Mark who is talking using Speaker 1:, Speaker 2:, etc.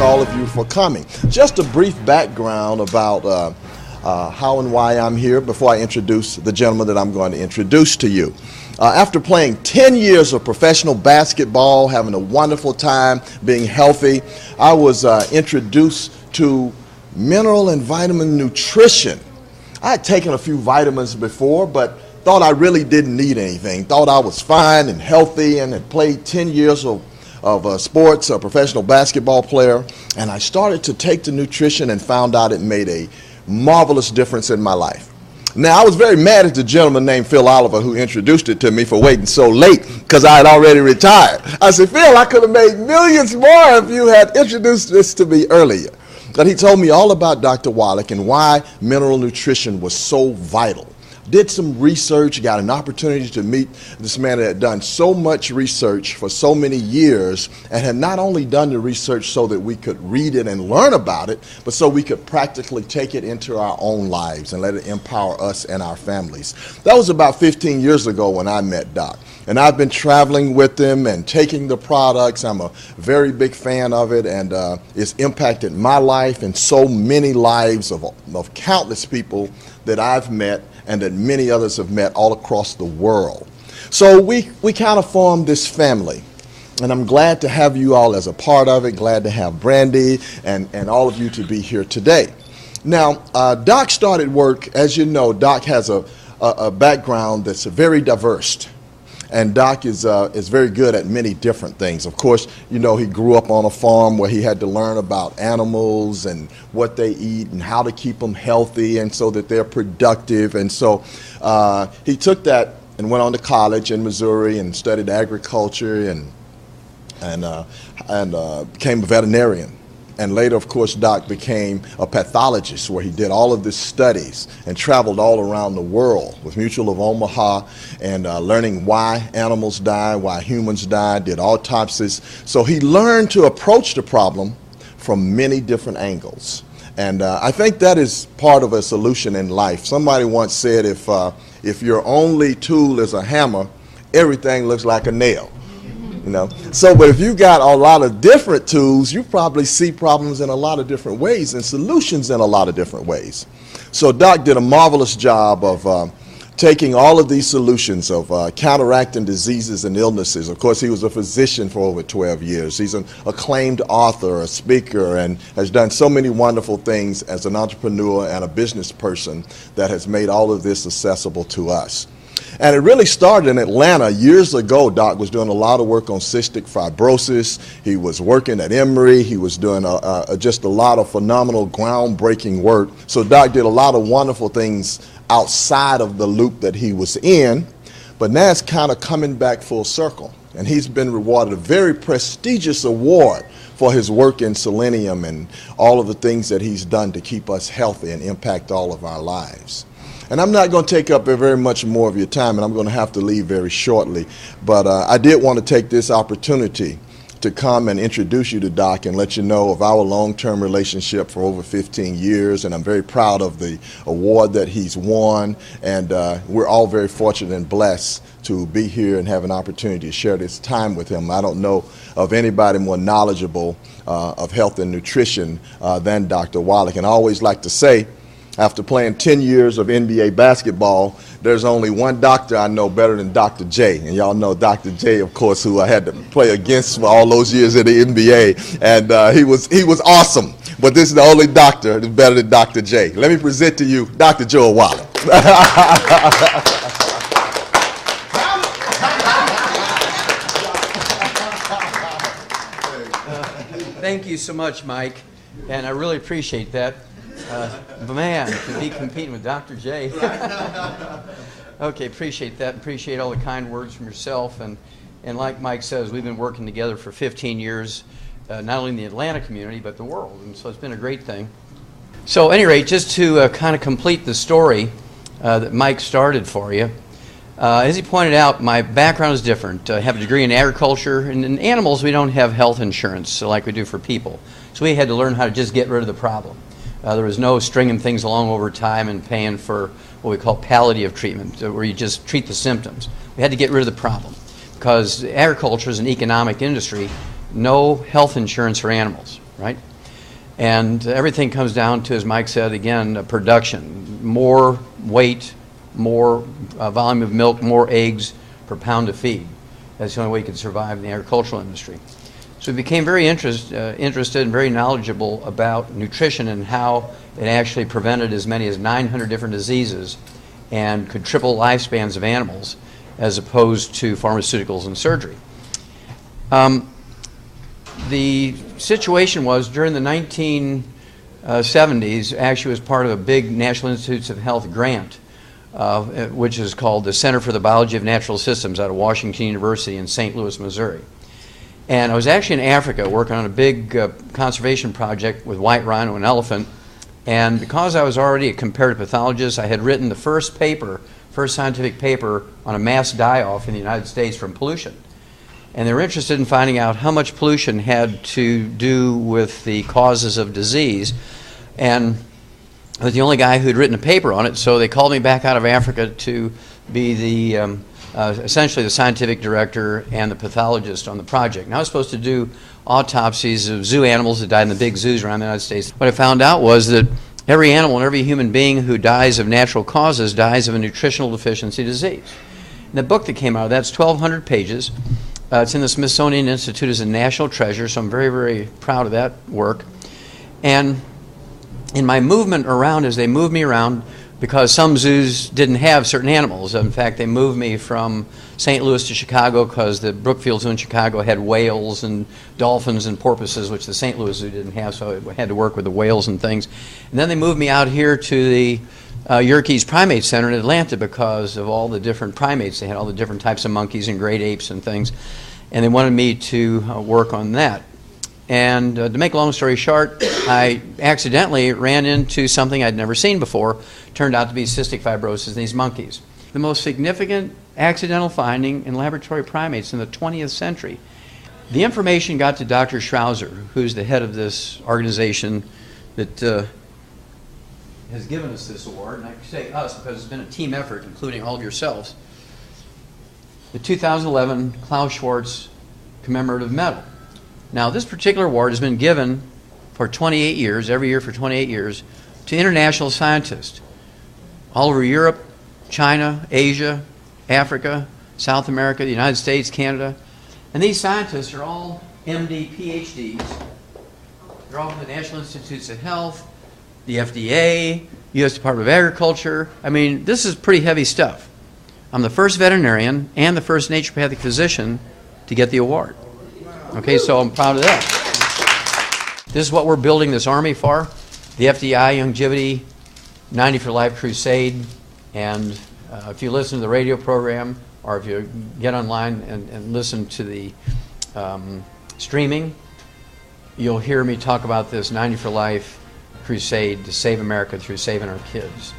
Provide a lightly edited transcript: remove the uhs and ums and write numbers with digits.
Speaker 1: all of you for coming. Just a brief background about how and why I'm here before I introduce the gentleman that I'm going to introduce to you. After playing 10 years of professional basketball, having a wonderful time, being healthy, I was introduced to mineral and vitamin nutrition. I had taken a few vitamins before, but thought I really didn't need anything. Thought I was fine and healthy and had played 10 years of sports, a professional basketball player, and I started to take the nutrition and found out it made a marvelous difference in my life. Now, I was very mad at the gentleman named Phil Oliver who introduced it to me for waiting so late because I had already retired. I said, Phil, I could have made millions more if you had introduced this to me earlier. But he told me all about Dr. Wallach and why mineral nutrition was so vital. Did some research, got an opportunity to meet this man that had done so much research for so many years and had not only done the research so that we could read it and learn about it, but so we could practically take it into our own lives and let it empower us and our families. That was about 15 years ago when I met Doc. And I've been traveling with him and taking the products. I'm a very big fan of it, and it's impacted my life and so many lives of countless people that I've met and that many others have met all across the world. So we kind of formed this family, and I'm glad to have you all as a part of it, glad to have Brandy and all of you to be here today. Now, Doc started work, as you know, Doc has a background that's very diverse. And Doc is very good at many different things. Of course, you know, he grew up on a farm where he had to learn about animals and what they eat and how to keep them healthy and so that they're productive. And so he took that and went on to college in Missouri and studied agriculture and became a veterinarian. And later, of course, Doc became a pathologist where he did all of these studies and traveled all around the world with Mutual of Omaha and learning why animals die, why humans die, did autopsies. So he learned to approach the problem from many different angles. And I think that is part of a solution in life. Somebody once said if your only tool is a hammer, everything looks like a nail. You know, so but if you got a lot of different tools, you probably see problems in a lot of different ways and solutions in a lot of different ways. So Doc did a marvelous job of taking all of these solutions of counteracting diseases and illnesses. Of course, he was a physician for over 12 years. He's an acclaimed author, a speaker, and has done so many wonderful things as an entrepreneur and a business person that has made all of this accessible to us. And it really started in Atlanta years ago. Doc was doing a lot of work on cystic fibrosis. He was working at Emory. He was doing just a lot of phenomenal, groundbreaking work. So Doc did a lot of wonderful things outside of the loop that he was in. But now it's kind of coming back full circle. And he's been rewarded a very prestigious award for his work in selenium and all of the things that he's done to keep us healthy and impact all of our lives. And I'm not going to take up very much more of your time, and I'm going to have to leave very shortly. But I did want to take this opportunity to come and introduce you to Doc and let you know of our long-term relationship for over 15 years. And I'm very proud of the award that he's won. And we're all very fortunate and blessed to be here and have an opportunity to share this time with him. I don't know of anybody more knowledgeable of health and nutrition than Dr. Wallach. And I always like to say, after playing 10 years of NBA basketball, there's only one doctor I know better than Dr. J. And y'all know Dr. J, of course, who I had to play against for all those years in the NBA. And he was awesome. But this is the only doctor that's better than Dr. J. Let me present to you Dr. Joe Wallach.
Speaker 2: Thank you so much, Mike. And I really appreciate that. Man, to be competing with Dr. J. Okay, appreciate that. Appreciate all the kind words from yourself. And like Mike says, we've been working together for 15 years, not only in the Atlanta community, but the world. And so it's been a great thing. So at any rate, just to kind of complete the story that Mike started for you, as he pointed out, my background is different. I have a degree in agriculture, and in animals we don't have health insurance like we do for people. So we had to learn how to just get rid of the problem. There was no stringing things along over time and paying for what we call palliative treatment, where you just treat the symptoms. We had to get rid of the problem because agriculture is an economic industry, no health insurance for animals, right? And everything comes down to, as Mike said, again, production. More weight, more volume of milk, more eggs per pound of feed. That's the only way you could survive in the agricultural industry. So we became very interested and very knowledgeable about nutrition and how it actually prevented as many as 900 different diseases and could triple lifespans of animals as opposed to pharmaceuticals and surgery. The situation was during the 1970s, actually was part of a big National Institutes of Health grant, which is called the Center for the Biology of Natural Systems out of Washington University in St. Louis, Missouri. And I was actually in Africa working on a big conservation project with white rhino and elephant. And because I was already a comparative pathologist, I had written the first scientific paper on a mass die-off in the United States from pollution. And they were interested in finding out how much pollution had to do with the causes of disease. And I was the only guy who'd written a paper on it, so they called me back out of Africa to be the essentially the scientific director and the pathologist on the project. Now I was supposed to do autopsies of zoo animals that died in the big zoos around the United States. What I found out was that every animal and every human being who dies of natural causes dies of a nutritional deficiency disease. And the book that came out of that's 1,200 pages. It's in the Smithsonian Institute as a national treasure, so I'm very, very proud of that work. And in my movement around, as they moved me around, because some zoos didn't have certain animals. In fact, they moved me from St. Louis to Chicago because the Brookfield Zoo in Chicago had whales and dolphins and porpoises, which the St. Louis Zoo didn't have, so I had to work with the whales and things. And then they moved me out here to the Yerkes Primate Center in Atlanta because of all the different primates. They had all the different types of monkeys and great apes and things, and they wanted me to work on that. And to make a long story short, I accidentally ran into something I'd never seen before. Turned out to be cystic fibrosis in these monkeys. The most significant accidental finding in laboratory primates in the 20th century. The information got to Dr. Schrauzer, who's the head of this organization that has given us this award, and I say us because it's been a team effort, including all of yourselves. The 2011 Klaus Schwarz Commemorative Medal. Now, this particular award has been given for 28 years, every year for 28 years, to international scientists all over Europe, China, Asia, Africa, South America, the United States, Canada. And these scientists are all MD, PhDs. They're all from the National Institutes of Health, the FDA, U.S. Department of Agriculture. I mean, this is pretty heavy stuff. I'm the first veterinarian and the first naturopathic physician to get the award. Okay, so I'm proud of that. This is what we're building this army for. The FDI Youngevity 90 for Life Crusade. And if you listen to the radio program or if you get online and listen to the streaming, you'll hear me talk about this 90 for Life crusade to save America through saving our kids.